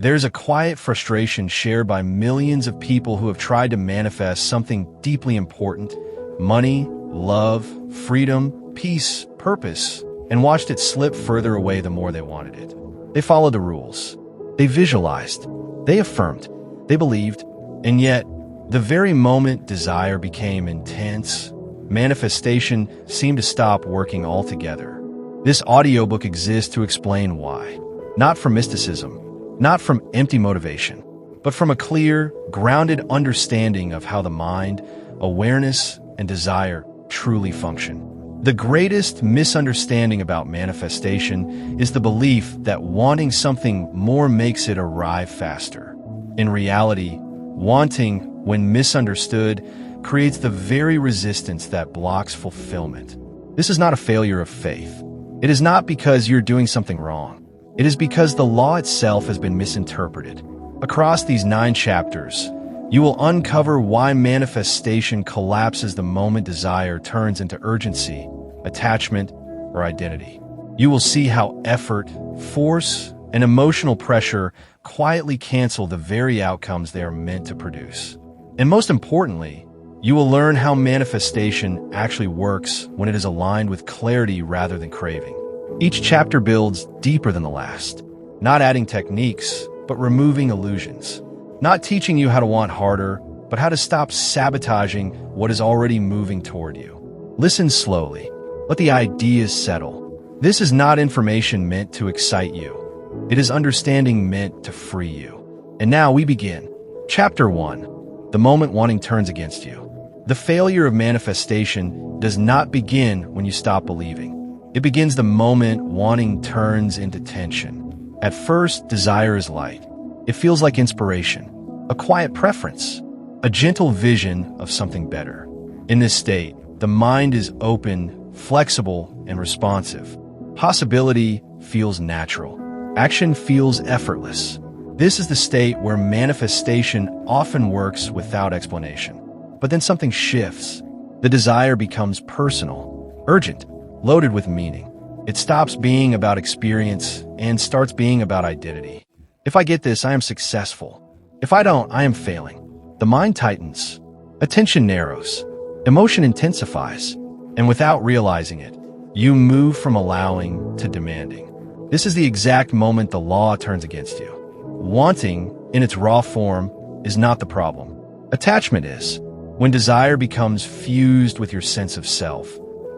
There's a quiet frustration shared by millions of people who have tried to manifest something deeply important: money, love, freedom, peace, purpose, and watched it slip further away the more they wanted it. They followed the rules. They visualized. They affirmed. They believed. And yet, the very moment desire became intense, manifestation seemed to stop working altogether. This audiobook exists to explain why. Not from mysticism, not from empty motivation, but from a clear, grounded understanding of how the mind, awareness, and desire truly function. The greatest misunderstanding about manifestation is the belief that wanting something more makes it arrive faster. In reality, wanting, when misunderstood, creates the very resistance that blocks fulfillment. This is not a failure of faith. It is not because you're doing something wrong. It is because the law itself has been misinterpreted. Across these 9 chapters, you will uncover why manifestation collapses the moment desire turns into urgency, attachment, or identity. You will see how effort, force, and emotional pressure quietly cancel the very outcomes they are meant to produce. And most importantly, you will learn how manifestation actually works when it is aligned with clarity rather than craving. Each chapter builds deeper than the last, not adding techniques, but removing illusions. Not teaching you how to want harder, but how to stop sabotaging what is already moving toward you. Listen slowly. Let the ideas settle. This is not information meant to excite you. It is understanding meant to free you. And now we begin. Chapter 1. The moment wanting turns against you. The failure of manifestation does not begin when you stop believing. It begins the moment wanting turns into tension. At first, desire is light. It feels like inspiration, a quiet preference, a gentle vision of something better. In this state, the mind is open, flexible, and responsive. Possibility feels natural. Action feels effortless. This is the state where manifestation often works without explanation. But then something shifts. The desire becomes personal, urgent, loaded with meaning. It stops being about experience and starts being about identity. If I get this, I am successful. If I don't, I am failing. The mind tightens. Attention narrows. Emotion intensifies. And without realizing it, you move from allowing to demanding. This is the exact moment the law turns against you. Wanting, in its raw form, is not the problem. Attachment is. When desire becomes fused with your sense of self,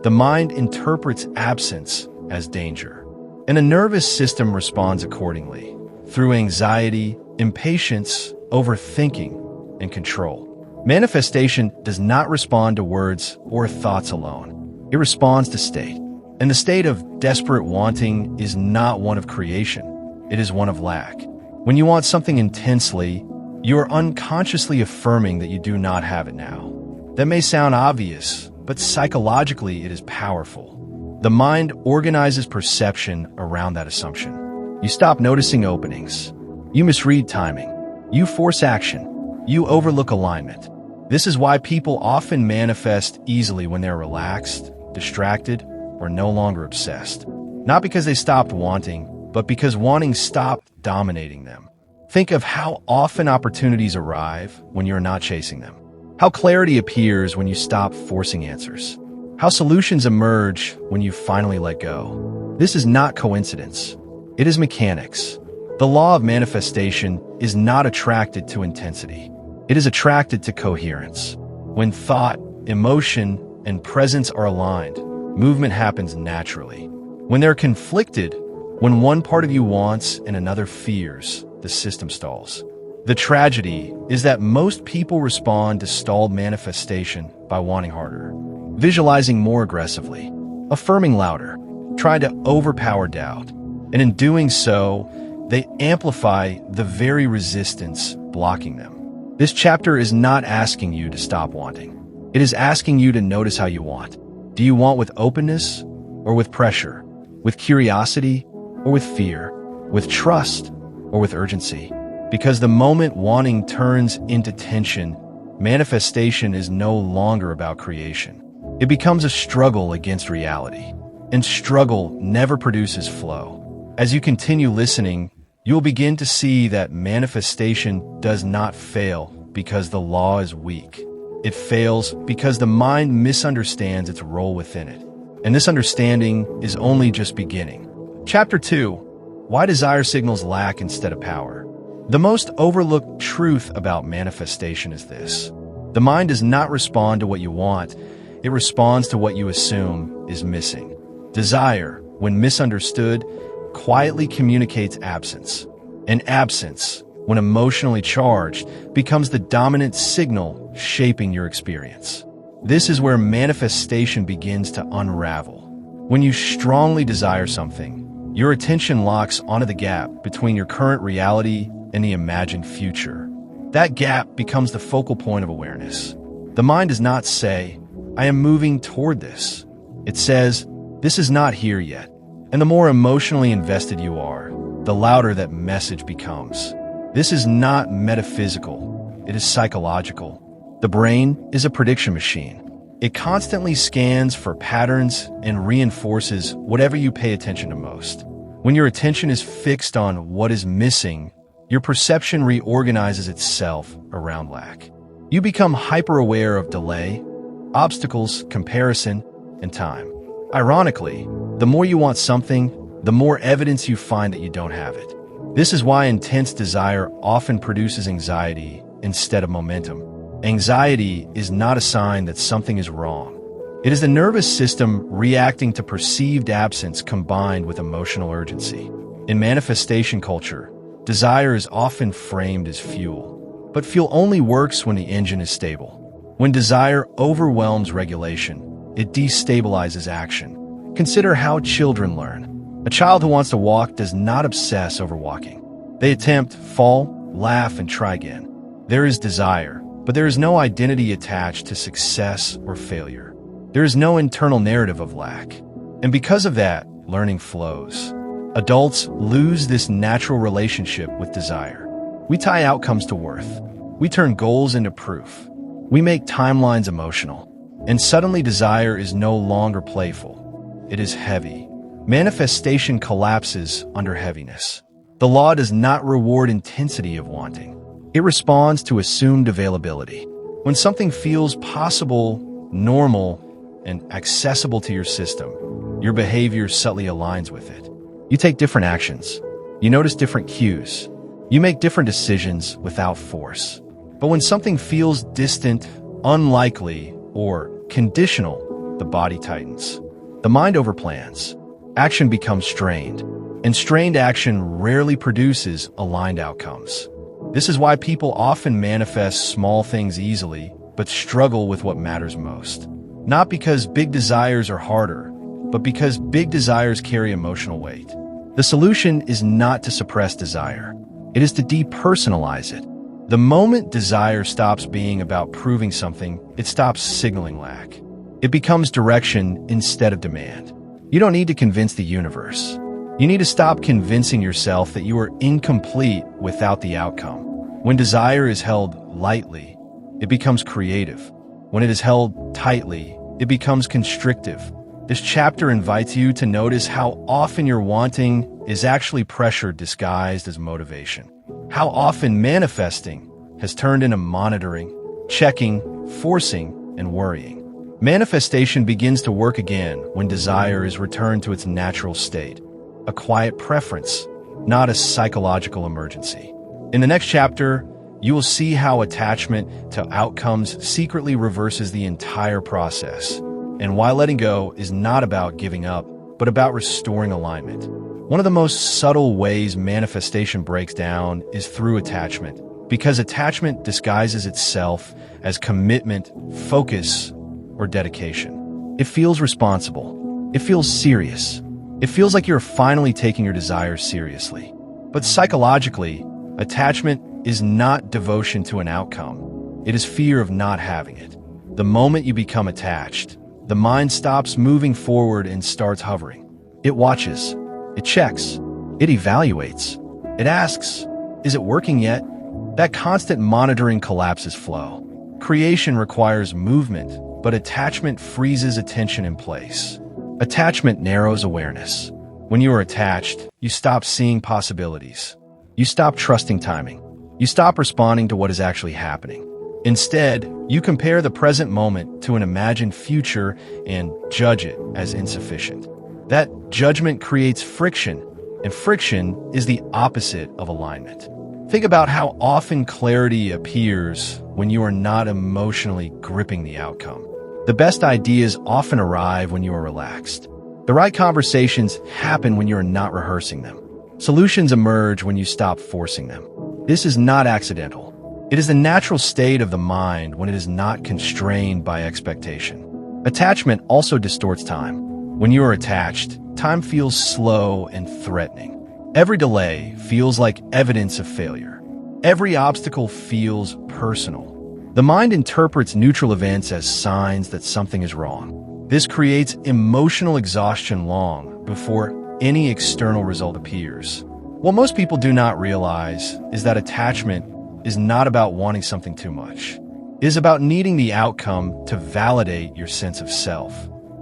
the mind interprets absence as danger, and a nervous system responds accordingly, through anxiety, impatience, overthinking, and control. Manifestation does not respond to words or thoughts alone. It responds to state. And the state of desperate wanting is not one of creation. It is one of lack. When you want something intensely, you are unconsciously affirming that you do not have it now. That may sound obvious, but psychologically it is powerful. The mind organizes perception around that assumption. You stop noticing openings. You misread timing. You force action. You overlook alignment. This is why people often manifest easily when they're relaxed, distracted, or no longer obsessed. Not because they stopped wanting, but because wanting stopped dominating them. Think of how often opportunities arrive when you're not chasing them. How clarity appears when you stop forcing answers. How solutions emerge when you finally let go. This is not coincidence. It is mechanics. The law of manifestation is not attracted to intensity. It is attracted to coherence. When thought, emotion, and presence are aligned, movement happens naturally. When they're conflicted, when one part of you wants and another fears, the system stalls. The tragedy is that most people respond to stalled manifestation by wanting harder, visualizing more aggressively, affirming louder, trying to overpower doubt. And in doing so, they amplify the very resistance blocking them. This chapter is not asking you to stop wanting. It is asking you to notice how you want. Do you want with openness or with pressure? With curiosity or with fear? With trust or with urgency? Because the moment wanting turns into tension, manifestation is no longer about creation. It becomes a struggle against reality. And struggle never produces flow. As you continue listening, you will begin to see that manifestation does not fail because the law is weak. It fails because the mind misunderstands its role within it. And this understanding is only just beginning. Chapter 2. Why desire signals lack instead of power. The most overlooked truth about manifestation is this. The mind does not respond to what you want. It responds to what you assume is missing. Desire, when misunderstood, quietly communicates absence. And absence, when emotionally charged, becomes the dominant signal shaping your experience. This is where manifestation begins to unravel. When you strongly desire something, your attention locks onto the gap between your current reality and the imagined future. That gap becomes the focal point of awareness. The mind does not say, I am moving toward this. It says, this is not here yet. And the more emotionally invested you are, the louder that message becomes. This is not metaphysical. It is psychological. The brain is a prediction machine. It constantly scans for patterns and reinforces whatever you pay attention to most. When your attention is fixed on what is missing, your perception reorganizes itself around lack. You become hyper-aware of delay, obstacles, comparison, and time. Ironically, the more you want something, the more evidence you find that you don't have it. This is why intense desire often produces anxiety instead of momentum. Anxiety is not a sign that something is wrong. It is the nervous system reacting to perceived absence combined with emotional urgency. In manifestation culture, desire is often framed as fuel, but fuel only works when the engine is stable. When desire overwhelms regulation, it destabilizes action. Consider how children learn. A child who wants to walk does not obsess over walking. They attempt, fall, laugh, and try again. There is desire, but there is no identity attached to success or failure. There is no internal narrative of lack. And because of that, learning flows. Adults lose this natural relationship with desire. We tie outcomes to worth. We turn goals into proof. We make timelines emotional. And suddenly desire is no longer playful. It is heavy. Manifestation collapses under heaviness. The law does not reward intensity of wanting. It responds to assumed availability. When something feels possible, normal, and accessible to your system, your behavior subtly aligns with it. You take different actions. You notice different cues. You make different decisions without force. But when something feels distant, unlikely, or conditional, the body tightens. The mind overplans. Action becomes strained. And strained action rarely produces aligned outcomes. This is why people often manifest small things easily, but struggle with what matters most. Not because big desires are harder, but because big desires carry emotional weight. The solution is not to suppress desire. It is to depersonalize it. The moment desire stops being about proving something, it stops signaling lack. It becomes direction instead of demand. You don't need to convince the universe. You need to stop convincing yourself that you are incomplete without the outcome. When desire is held lightly, it becomes creative. When it is held tightly, it becomes constrictive. This chapter invites you to notice how often your wanting is actually pressure disguised as motivation. How often manifesting has turned into monitoring, checking, forcing, and worrying. Manifestation begins to work again when desire is returned to its natural state. A quiet preference, not a psychological emergency. In the next chapter, you will see how attachment to outcomes secretly reverses the entire process, and why letting go is not about giving up, but about restoring alignment. One of the most subtle ways manifestation breaks down is through attachment, because attachment disguises itself as commitment, focus, or dedication. It feels responsible. It feels serious. It feels like you're finally taking your desires seriously. But psychologically, attachment is not devotion to an outcome. It is fear of not having it. The moment you become attached, the mind stops moving forward and starts hovering. It watches. It checks. It evaluates. It asks, is it working yet? That constant monitoring collapses flow. Creation requires movement, but attachment freezes attention in place. Attachment narrows awareness. When you are attached, you stop seeing possibilities. You stop trusting timing. You stop responding to what is actually happening. Instead, you compare the present moment to an imagined future and judge it as insufficient. That judgment creates friction, and friction is the opposite of alignment. Think about how often clarity appears when you are not emotionally gripping the outcome. The best ideas often arrive when you are relaxed. The right conversations happen when you are not rehearsing them. Solutions emerge when you stop forcing them. This is not accidental. It is the natural state of the mind when it is not constrained by expectation. Attachment also distorts time. When you are attached, time feels slow and threatening. Every delay feels like evidence of failure. Every obstacle feels personal. The mind interprets neutral events as signs that something is wrong. This creates emotional exhaustion long before any external result appears. What most people do not realize is that attachment is not about wanting something too much. It is about needing the outcome to validate your sense of self.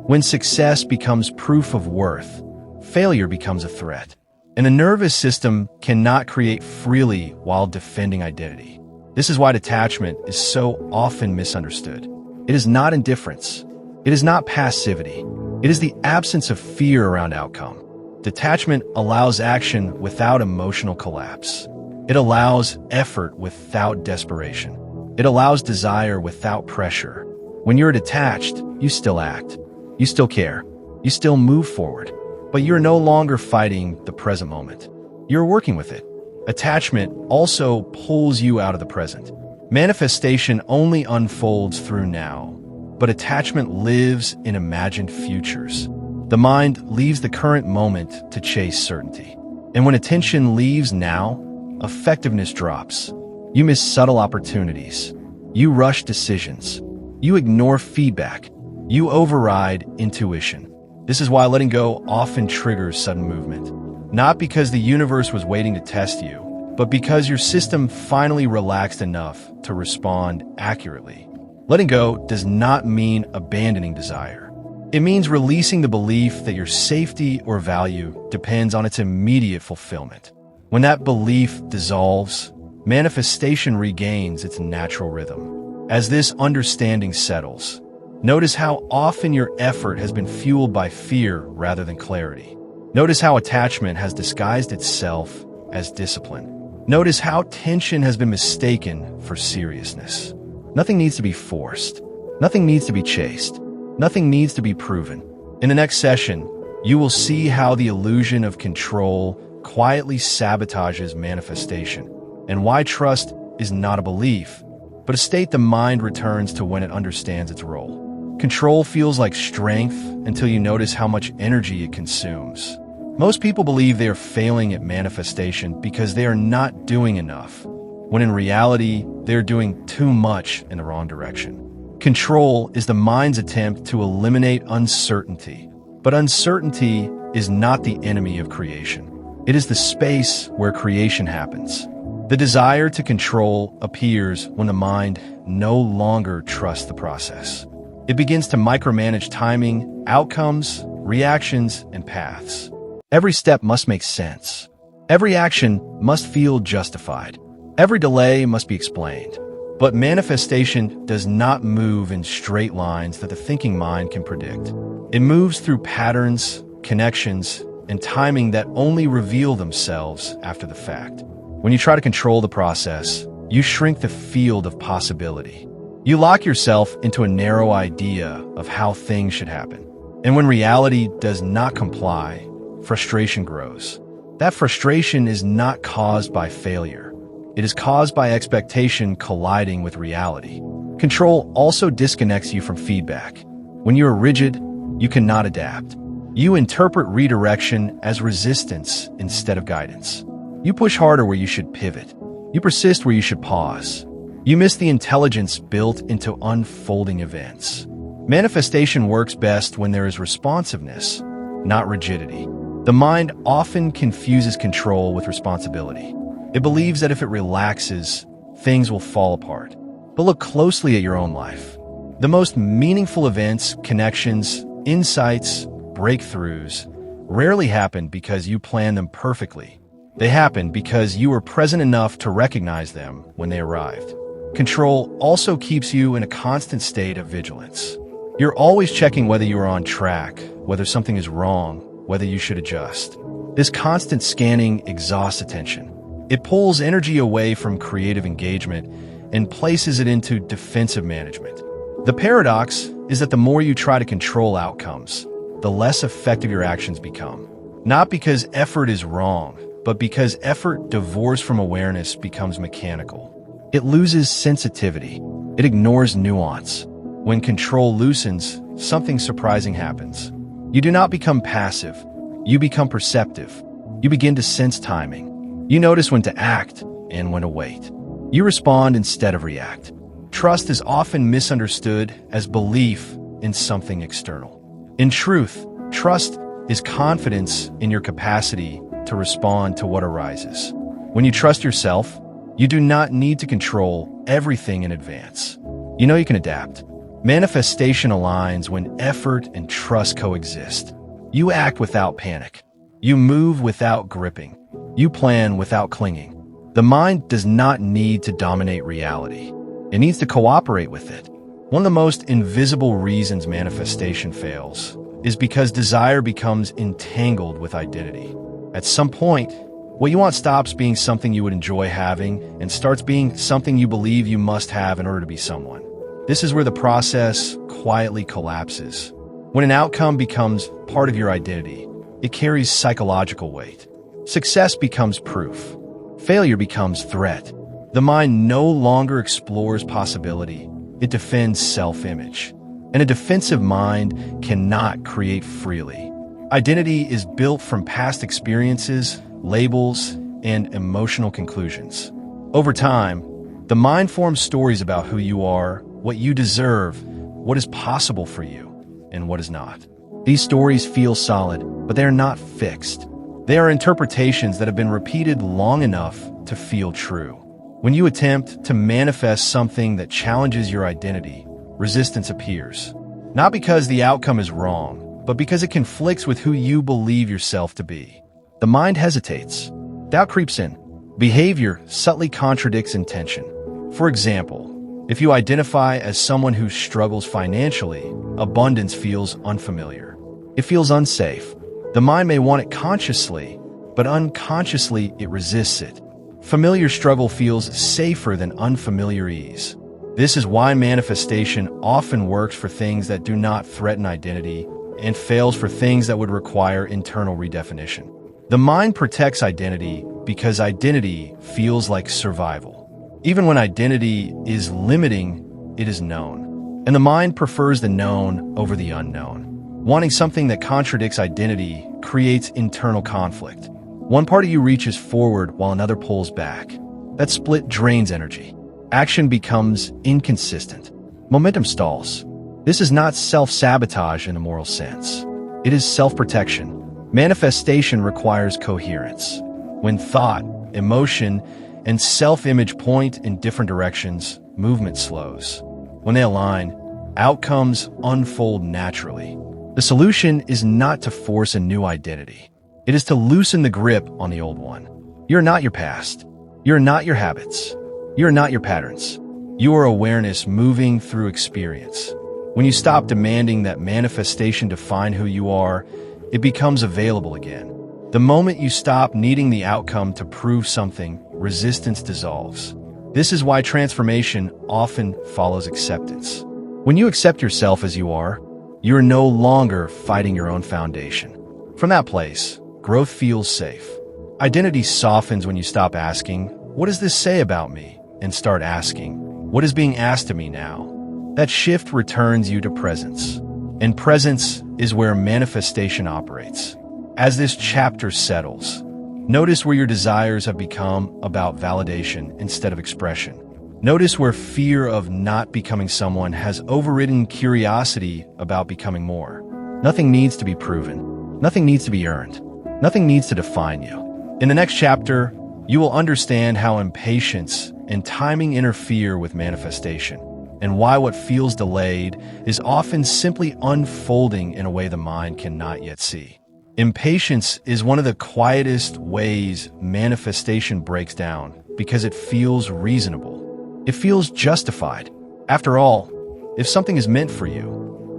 When success becomes proof of worth, failure becomes a threat. And the nervous system cannot create freely while defending identity. This is why detachment is so often misunderstood. It is not indifference. It is not passivity. It is the absence of fear around outcome. Detachment allows action without emotional collapse. It allows effort without desperation. It allows desire without pressure. When you're detached, you still act. You still care. You still move forward. But you're no longer fighting the present moment. You're working with it. Attachment also pulls you out of the present. Manifestation only unfolds through now, but attachment lives in imagined futures. The mind leaves the current moment to chase certainty. And when attention leaves now, effectiveness drops. You miss subtle opportunities. You rush decisions. You ignore feedback. You override intuition. This is why letting go often triggers sudden movement. Not because the universe was waiting to test you, but because your system finally relaxed enough to respond accurately. Letting go does not mean abandoning desire. It means releasing the belief that your safety or value depends on its immediate fulfillment. When that belief dissolves, manifestation regains its natural rhythm. As this understanding settles, notice how often your effort has been fueled by fear rather than clarity. Notice how attachment has disguised itself as discipline. Notice how tension has been mistaken for seriousness. Nothing needs to be forced. Nothing needs to be chased. Nothing needs to be proven. In the next session, you will see how the illusion of control quietly sabotages manifestation, and why trust is not a belief, but a state the mind returns to when it understands its role. Control feels like strength until you notice how much energy it consumes. Most people believe they are failing at manifestation because they are not doing enough, when in reality, they are doing too much in the wrong direction. Control is the mind's attempt to eliminate uncertainty, but uncertainty is not the enemy of creation. It is the space where creation happens. The desire to control appears when the mind no longer trusts the process. It begins to micromanage timing, outcomes, reactions, and paths. Every step must make sense. Every action must feel justified. Every delay must be explained. But manifestation does not move in straight lines that the thinking mind can predict. It moves through patterns, connections, and timing that only reveal themselves after the fact. When you try to control the process, you shrink the field of possibility. You lock yourself into a narrow idea of how things should happen. And when reality does not comply, frustration grows. That frustration is not caused by failure. It is caused by expectation colliding with reality. Control also disconnects you from feedback. When you are rigid, you cannot adapt. You interpret redirection as resistance instead of guidance. You push harder where you should pivot. You persist where you should pause. You miss the intelligence built into unfolding events. Manifestation works best when there is responsiveness, not rigidity. The mind often confuses control with responsibility. It believes that if it relaxes, things will fall apart. But look closely at your own life. The most meaningful events, connections, insights, breakthroughs rarely happen because you plan them perfectly. They happen because you were present enough to recognize them when they arrived. Control also keeps you in a constant state of vigilance. You're always checking whether you are on track, whether something is wrong, whether you should adjust. This constant scanning exhausts attention. It pulls energy away from creative engagement and places it into defensive management. The paradox is that the more you try to control outcomes, the less effective your actions become. Not because effort is wrong, but because effort divorced from awareness becomes mechanical. It loses sensitivity. It ignores nuance. When control loosens, something surprising happens. You do not become passive. You become perceptive. You begin to sense timing. You notice when to act and when to wait. You respond instead of react. Trust is often misunderstood as belief in something external. In truth, trust is confidence in your capacity to respond to what arises. When you trust yourself, you do not need to control everything in advance. You know you can adapt. Manifestation aligns when effort and trust coexist. You act without panic. You move without gripping. You plan without clinging. The mind does not need to dominate reality. It needs to cooperate with it. One of the most invisible reasons manifestation fails is because desire becomes entangled with identity. At some point, what you want stops being something you would enjoy having and starts being something you believe you must have in order to be someone. This is where the process quietly collapses. When an outcome becomes part of your identity, it carries psychological weight. Success becomes proof. Failure becomes threat. The mind no longer explores possibility. It defends self-image. And a defensive mind cannot create freely. Identity is built from past experiences, labels, and emotional conclusions. Over time, the mind forms stories about who you are, what you deserve, what is possible for you, and what is not. These stories feel solid, but they are not fixed. They are interpretations that have been repeated long enough to feel true. When you attempt to manifest something that challenges your identity, resistance appears. Not because the outcome is wrong, but because it conflicts with who you believe yourself to be. The mind hesitates. Doubt creeps in. Behavior subtly contradicts intention. For example, if you identify as someone who struggles financially, abundance feels unfamiliar. It feels unsafe. The mind may want it consciously, but unconsciously it resists it. Familiar struggle feels safer than unfamiliar ease. This is why manifestation often works for things that do not threaten identity and fails for things that would require internal redefinition. The mind protects identity because identity feels like survival. Even when identity is limiting, it is known. And the mind prefers the known over the unknown. Wanting something that contradicts identity creates internal conflict. One part of you reaches forward while another pulls back. That split drains energy. Action becomes inconsistent. Momentum stalls. This is not self-sabotage in a moral sense. It is self-protection. Manifestation requires coherence. When thought, emotion, and self-image point in different directions, movement slows. When they align, outcomes unfold naturally. The solution is not to force a new identity. It is to loosen the grip on the old one. You're not your past. You're not your habits. You're not your patterns. You are awareness moving through experience. When you stop demanding that manifestation define who you are, it becomes available again. The moment you stop needing the outcome to prove something, resistance dissolves. This is why transformation often follows acceptance. When you accept yourself as you are no longer fighting your own foundation. From that place, growth feels safe. Identity softens when you stop asking, "What does this say about me?" and start asking, "What is being asked of me now?" That shift returns you to presence. And presence is where manifestation operates. As this chapter settles, notice where your desires have become about validation instead of expression. Notice where fear of not becoming someone has overridden curiosity about becoming more. Nothing needs to be proven. Nothing needs to be earned. Nothing needs to define you. In the next chapter, you will understand how impatience and timing interfere with manifestation, and why what feels delayed is often simply unfolding in a way the mind cannot yet see. Impatience is one of the quietest ways manifestation breaks down because it feels reasonable. It feels justified. After all, if something is meant for you,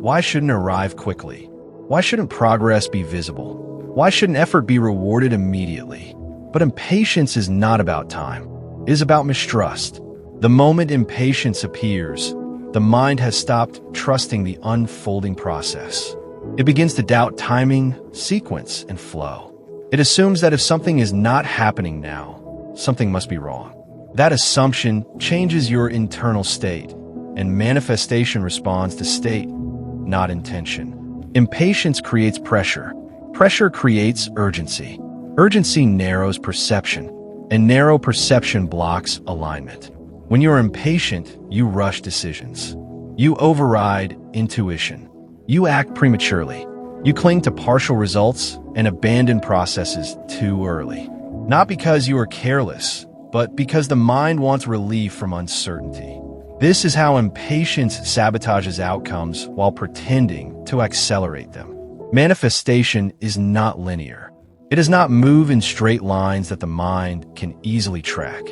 why shouldn't it arrive quickly? Why shouldn't progress be visible? Why shouldn't effort be rewarded immediately? But impatience is not about time. It is about mistrust. The moment impatience appears, the mind has stopped trusting the unfolding process. It begins to doubt timing, sequence, and flow. It assumes that if something is not happening now, something must be wrong. That assumption changes your internal state, and manifestation responds to state, not intention. Impatience creates pressure. Pressure creates urgency. Urgency narrows perception, and narrow perception blocks alignment. When you're impatient, you rush decisions. You override intuition. You act prematurely. You cling to partial results and abandon processes too early. Not because you are careless, but because the mind wants relief from uncertainty. This is how impatience sabotages outcomes while pretending to accelerate them. Manifestation is not linear. It does not move in straight lines that the mind can easily track.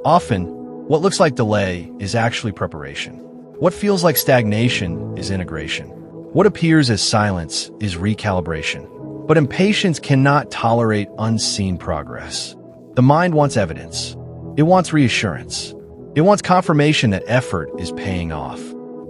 Often, what looks like delay is actually preparation. What feels like stagnation is integration. What appears as silence is recalibration. But impatience cannot tolerate unseen progress. The mind wants evidence. It wants reassurance. It wants confirmation that effort is paying off.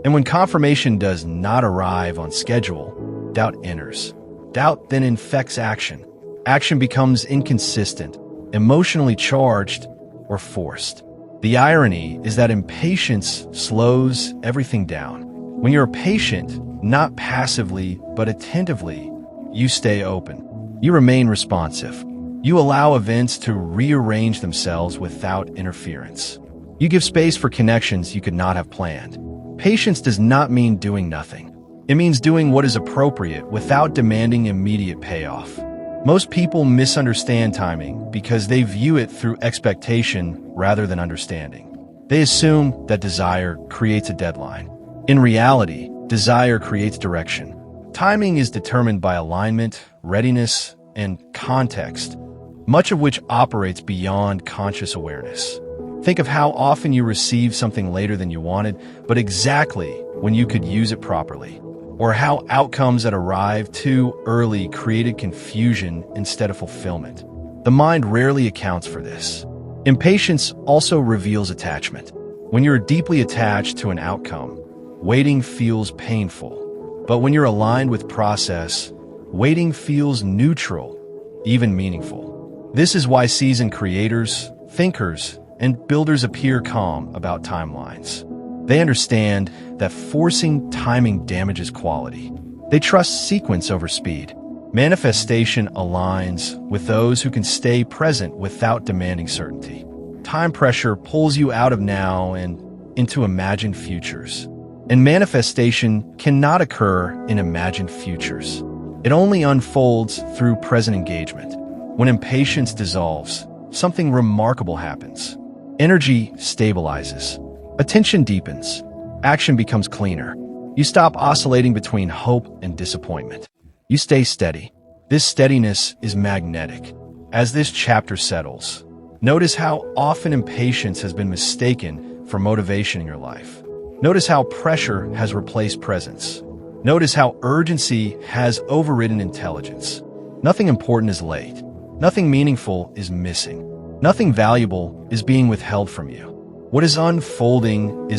And when confirmation does not arrive on schedule, doubt enters. Doubt then infects action. Action becomes inconsistent, emotionally charged, or forced. The irony is that impatience slows everything down. When you're patient, not passively, but attentively, you stay open. You remain responsive. You allow events to rearrange themselves without interference. You give space for connections you could not have planned. Patience does not mean doing nothing. It means doing what is appropriate without demanding immediate payoff. Most people misunderstand timing because they view it through expectation rather than understanding. They assume that desire creates a deadline. In reality, desire creates direction. Timing is determined by alignment, readiness, and context, much of which operates beyond conscious awareness. Think of how often you receive something later than you wanted, but exactly when you could use it properly. Or how outcomes that arrived too early created confusion instead of fulfillment. The mind rarely accounts for this. Impatience also reveals attachment. When you're deeply attached to an outcome, waiting feels painful. But when you're aligned with process, waiting feels neutral, even meaningful. This is why seasoned creators, thinkers, and builders appear calm about timelines. They understand that forcing timing damages quality. They trust sequence over speed. Manifestation aligns with those who can stay present without demanding certainty. Time pressure pulls you out of now and into imagined futures. And manifestation cannot occur in imagined futures. It only unfolds through present engagement. When impatience dissolves, something remarkable happens. Energy stabilizes. Attention deepens. Action becomes cleaner. You stop oscillating between hope and disappointment. You stay steady. This steadiness is magnetic. As this chapter settles, notice how often impatience has been mistaken for motivation in your life. Notice how pressure has replaced presence. Notice how urgency has overridden intelligence. Nothing important is late. Nothing meaningful is missing. Nothing valuable is being withheld from you. What is unfolding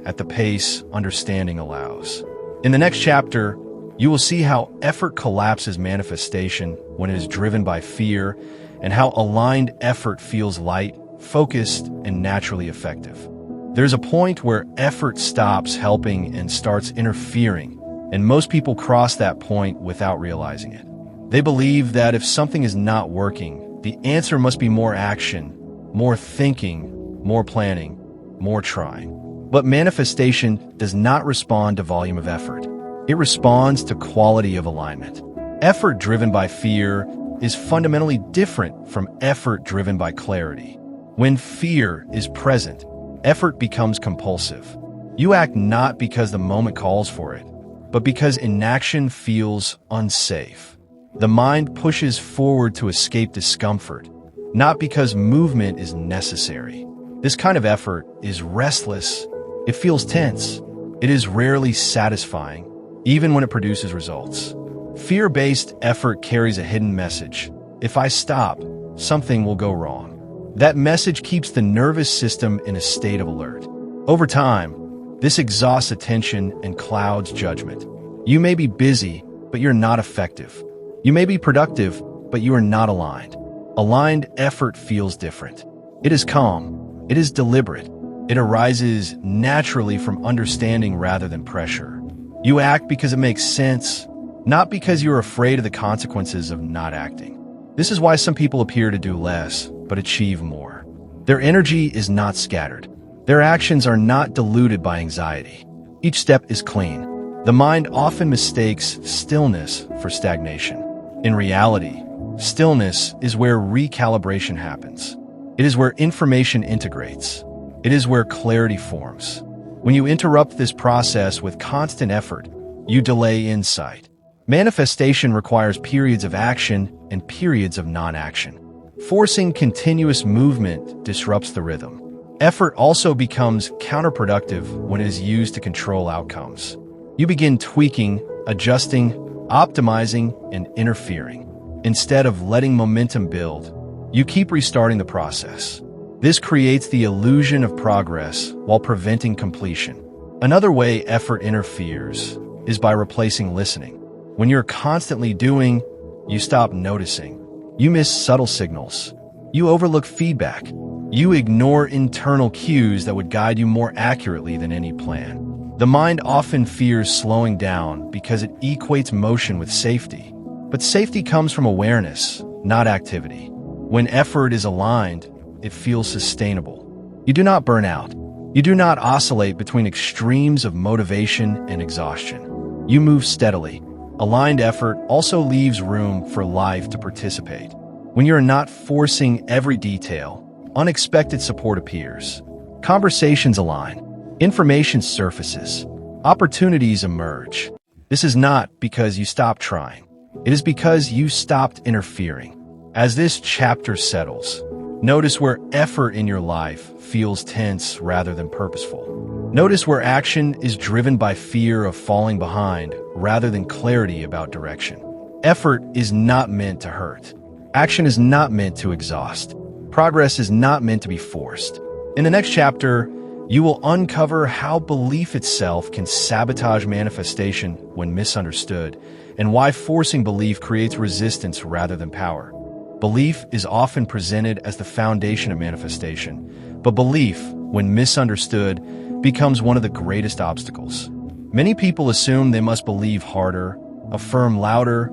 at the pace understanding allows. In the next chapter, you will see how effort collapses manifestation when it is driven by fear, and how aligned effort feels light, focused, and naturally effective. There's a point where effort stops helping and starts interfering, and most people cross that point without realizing it. They believe that if something is not working, the answer must be more action, more thinking, more planning, more trying. But manifestation does not respond to volume of effort. It responds to quality of alignment. Effort driven by fear is fundamentally different from effort driven by clarity. When fear is present, effort becomes compulsive. You act not because the moment calls for it, but because inaction feels unsafe. The mind pushes forward to escape discomfort, not because movement is necessary. This kind of effort is restless. It feels tense. It is rarely satisfying, even when it produces results. Fear-based effort carries a hidden message. If I stop, something will go wrong. That message keeps the nervous system in a state of alert. Over time, this exhausts attention and clouds judgment. You may be busy, but you're not effective. You may be productive, but you are not aligned. Aligned effort feels different. It is calm. It is deliberate. It arises naturally from understanding rather than pressure. You act because it makes sense, not because you're afraid of the consequences of not acting. This is why some people appear to do less, but achieve more. Their energy is not scattered. Their actions are not diluted by anxiety. Each step is clean. The mind often mistakes stillness for stagnation. In reality, stillness is where recalibration happens. It is where information integrates. It is where clarity forms. When you interrupt this process with constant effort, you delay insight. Manifestation requires periods of action and periods of non-action. Forcing continuous movement disrupts the rhythm. Effort also becomes counterproductive when it is used to control outcomes. You begin tweaking, adjusting, optimizing, and interfering. Instead of letting momentum build, you keep restarting the process. This creates the illusion of progress while preventing completion. Another way effort interferes is by replacing listening. When you're constantly doing, you stop noticing. You miss subtle signals. You overlook feedback. You ignore internal cues that would guide you more accurately than any plan. The mind often fears slowing down because it equates motion with safety. But safety comes from awareness, not activity. When effort is aligned, it feels sustainable. You do not burn out. You do not oscillate between extremes of motivation and exhaustion. You move steadily. Aligned effort also leaves room for life to participate. When you're not forcing every detail, unexpected support appears. Conversations align. Information surfaces. Opportunities emerge. This is not because you stopped trying. It is because you stopped interfering. As this chapter settles, notice where effort in your life feels tense rather than purposeful. Notice where action is driven by fear of falling behind rather than clarity about direction. Effort is not meant to hurt. Action is not meant to exhaust. Progress is not meant to be forced. In the next chapter, you will uncover how belief itself can sabotage manifestation when misunderstood, and why forcing belief creates resistance rather than power. Belief is often presented as the foundation of manifestation, but belief, when misunderstood, becomes one of the greatest obstacles. Many people assume they must believe harder, affirm louder,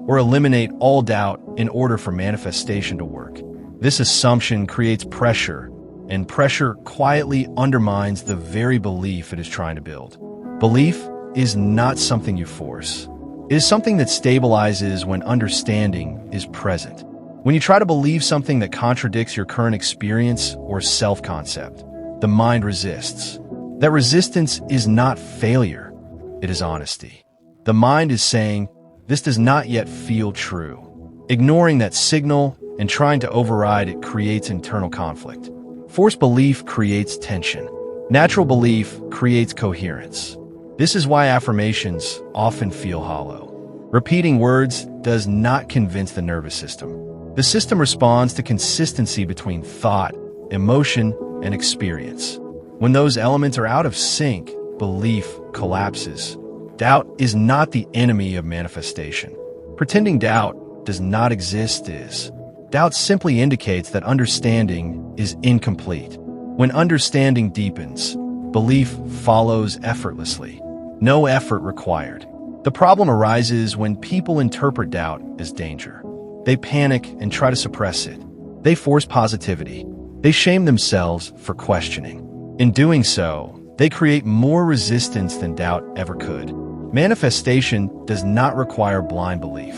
or eliminate all doubt in order for manifestation to work. This assumption creates pressure, and pressure quietly undermines the very belief it is trying to build. Belief is not something you force. It is something that stabilizes when understanding is present. When you try to believe something that contradicts your current experience or self-concept, the mind resists. That resistance is not failure, it is honesty. The mind is saying, this does not yet feel true. Ignoring that signal and trying to override it creates internal conflict. Forced belief creates tension. Natural belief creates coherence. This is why affirmations often feel hollow. Repeating words does not convince the nervous system. The system responds to consistency between thought, emotion, and experience. When those elements are out of sync, belief collapses. Doubt is not the enemy of manifestation. Pretending doubt does not exist is. Doubt simply indicates that understanding is incomplete. When understanding deepens, belief follows effortlessly. No effort required. The problem arises when people interpret doubt as danger. They panic and try to suppress it. They force positivity. They shame themselves for questioning. In doing so, they create more resistance than doubt ever could. Manifestation does not require blind belief.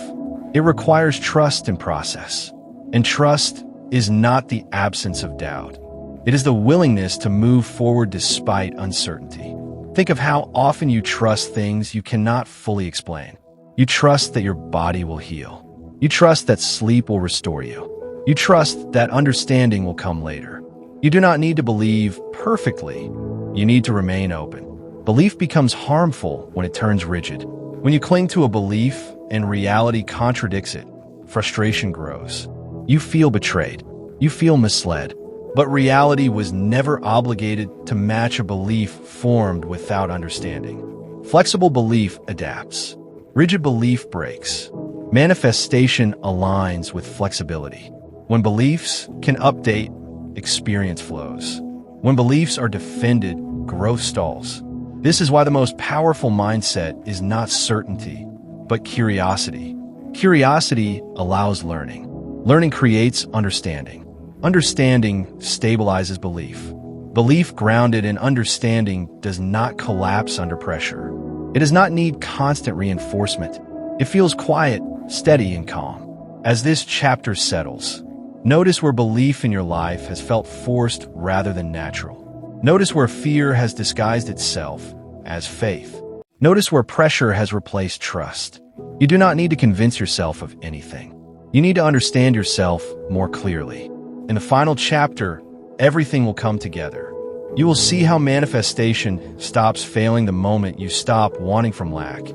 It requires trust in process. And trust is not the absence of doubt. It is the willingness to move forward despite uncertainty. Think of how often you trust things you cannot fully explain. You trust that your body will heal. You trust that sleep will restore you. You trust that understanding will come later. You do not need to believe perfectly. You need to remain open. Belief becomes harmful when it turns rigid. When you cling to a belief and reality contradicts it, frustration grows. You feel betrayed. You feel misled. But reality was never obligated to match a belief formed without understanding. Flexible belief adapts. Rigid belief breaks. Manifestation aligns with flexibility. When beliefs can update, experience flows. When beliefs are defended, growth stalls. This is why the most powerful mindset is not certainty, but curiosity. Curiosity allows learning. Learning creates understanding. Understanding stabilizes belief. Belief grounded in understanding does not collapse under pressure. It does not need constant reinforcement. It feels quiet, steady, and calm. As this chapter settles, notice where belief in your life has felt forced rather than natural. Notice where fear has disguised itself as faith. Notice where pressure has replaced trust. You do not need to convince yourself of anything. You need to understand yourself more clearly. In the final chapter, everything will come together. You will see how manifestation stops failing the moment you stop wanting from lack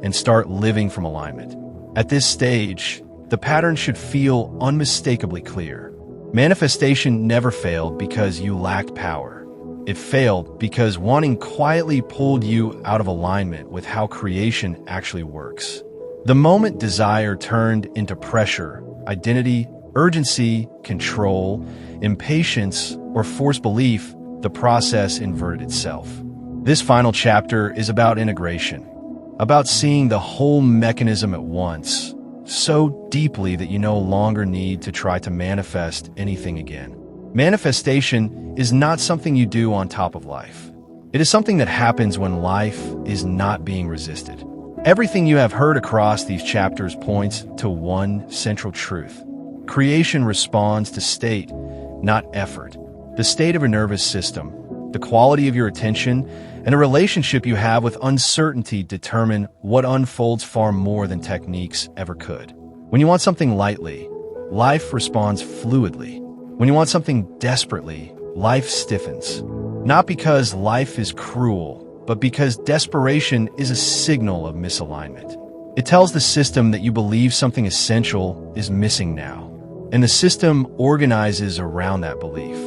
and start living from alignment. At this stage, the pattern should feel unmistakably clear. Manifestation never failed because you lacked power. It failed because wanting quietly pulled you out of alignment with how creation actually works. The moment desire turned into pressure, identity, urgency, control, impatience, or forced belief, the process inverted itself. This final chapter is about integration, about seeing the whole mechanism at once, so deeply that you no longer need to try to manifest anything again. Manifestation is not something you do on top of life. It is something that happens when life is not being resisted. Everything you have heard across these chapters points to one central truth. Creation responds to state, not effort. The state of your nervous system, the quality of your attention, and the relationship you have with uncertainty determine what unfolds far more than techniques ever could. When you want something lightly, life responds fluidly. When you want something desperately, life stiffens. Not because life is cruel, but because desperation is a signal of misalignment. It tells the system that you believe something essential is missing now, and the system organizes around that belief.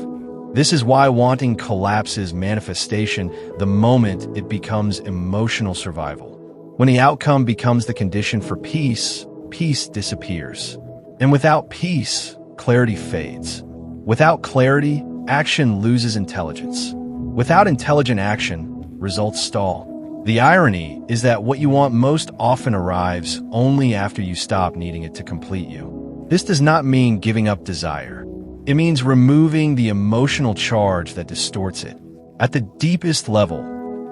This is why wanting collapses manifestation the moment it becomes emotional survival. When the outcome becomes the condition for peace, peace disappears. And without peace, clarity fades. Without clarity, action loses intelligence. Without intelligent action, results stall. The irony is that what you want most often arrives only after you stop needing it to complete you. This does not mean giving up desire. It means removing the emotional charge that distorts it. At the deepest level,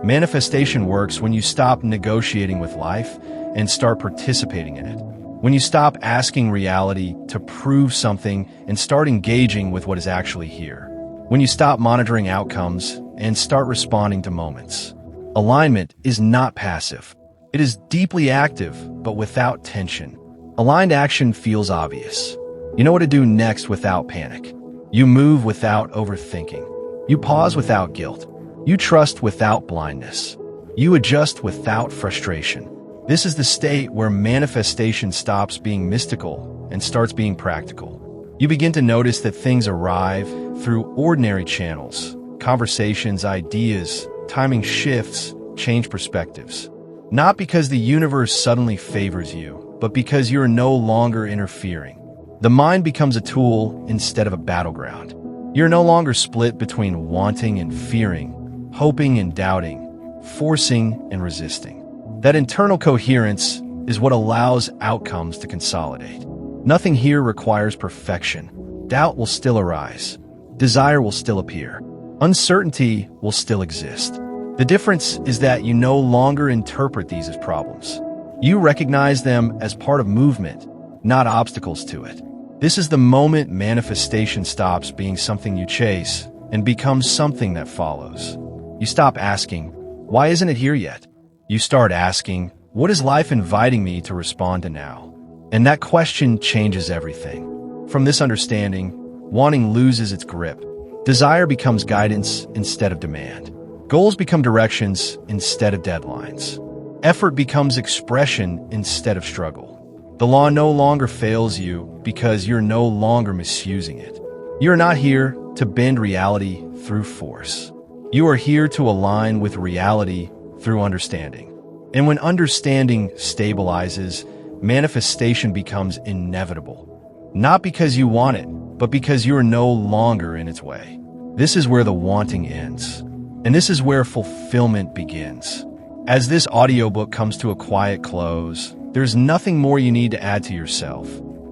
manifestation works when you stop negotiating with life and start participating in it. When you stop asking reality to prove something and start engaging with what is actually here. When you stop monitoring outcomes and start responding to moments. Alignment is not passive. It is deeply active, but without tension. Aligned action feels obvious. You know what to do next without panic. You move without overthinking. You pause without guilt. You trust without blindness. You adjust without frustration. This is the state where manifestation stops being mystical and starts being practical. You begin to notice that things arrive through ordinary channels, conversations, ideas, timing shifts, change perspectives. Not because the universe suddenly favors you, but because you're no longer interfering. The mind becomes a tool instead of a battleground. You're no longer split between wanting and fearing, hoping and doubting, forcing and resisting. That internal coherence is what allows outcomes to consolidate. Nothing here requires perfection. Doubt will still arise. Desire will still appear. Uncertainty will still exist. The difference is that you no longer interpret these as problems. You recognize them as part of movement, not obstacles to it. This is the moment manifestation stops being something you chase and becomes something that follows. You stop asking, why isn't it here yet? You start asking, what is life inviting me to respond to now? And that question changes everything. From this understanding, wanting loses its grip. Desire becomes guidance instead of demand. Goals become directions instead of deadlines. Effort becomes expression instead of struggle. The law no longer fails you because you're no longer misusing it. You're not here to bend reality through force. You are here to align with reality through understanding. And when understanding stabilizes, manifestation becomes inevitable. Not because you want it, but because you are no longer in its way. This is where the wanting ends. And this is where fulfillment begins. As this audiobook comes to a quiet close, there's nothing more you need to add to yourself,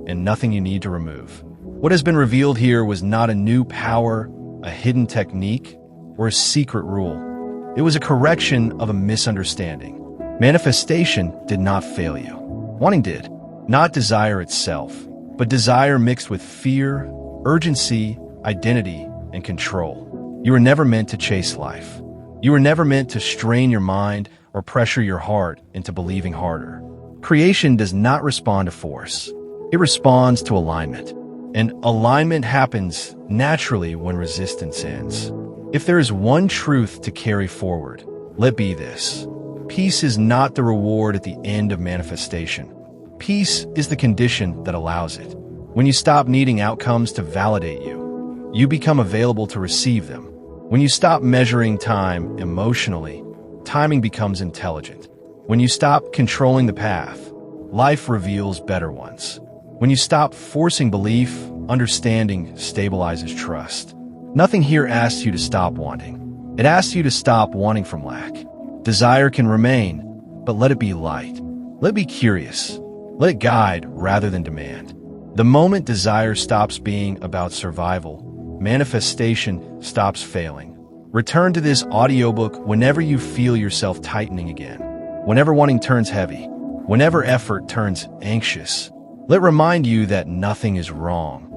and nothing you need to remove. What has been revealed here was not a new power, a hidden technique, or a secret rule. It was a correction of a misunderstanding. Manifestation did not fail you. Wanting did. Not desire itself, but desire mixed with fear, urgency, identity, and control. You were never meant to chase life. You were never meant to strain your mind or pressure your heart into believing harder. Creation does not respond to force. It responds to alignment. And alignment happens naturally when resistance ends. If there is one truth to carry forward, let be this. Peace is not the reward at the end of manifestation. Peace is the condition that allows it. When you stop needing outcomes to validate you, you become available to receive them. When you stop measuring time emotionally, timing becomes intelligent. When you stop controlling the path, life reveals better ones. When you stop forcing belief, understanding stabilizes trust. Nothing here asks you to stop wanting. It asks you to stop wanting from lack. Desire can remain, but let it be light. Let it be curious. Let it guide rather than demand. The moment desire stops being about survival, manifestation stops failing. Return to this audiobook whenever you feel yourself tightening again. Whenever wanting turns heavy. Whenever effort turns anxious. Let it remind you that nothing is wrong,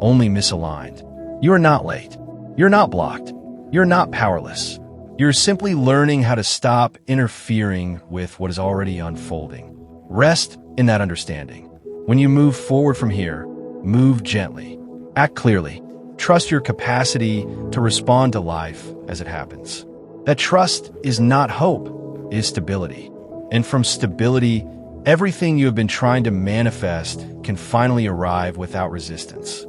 only misaligned. You are not late. You're not blocked. You're not powerless. You're simply learning how to stop interfering with what is already unfolding. Rest in that understanding. When you move forward from here, move gently. Act clearly. Trust your capacity to respond to life as it happens. That trust is not hope, it is stability. And from stability, everything you have been trying to manifest can finally arrive without resistance.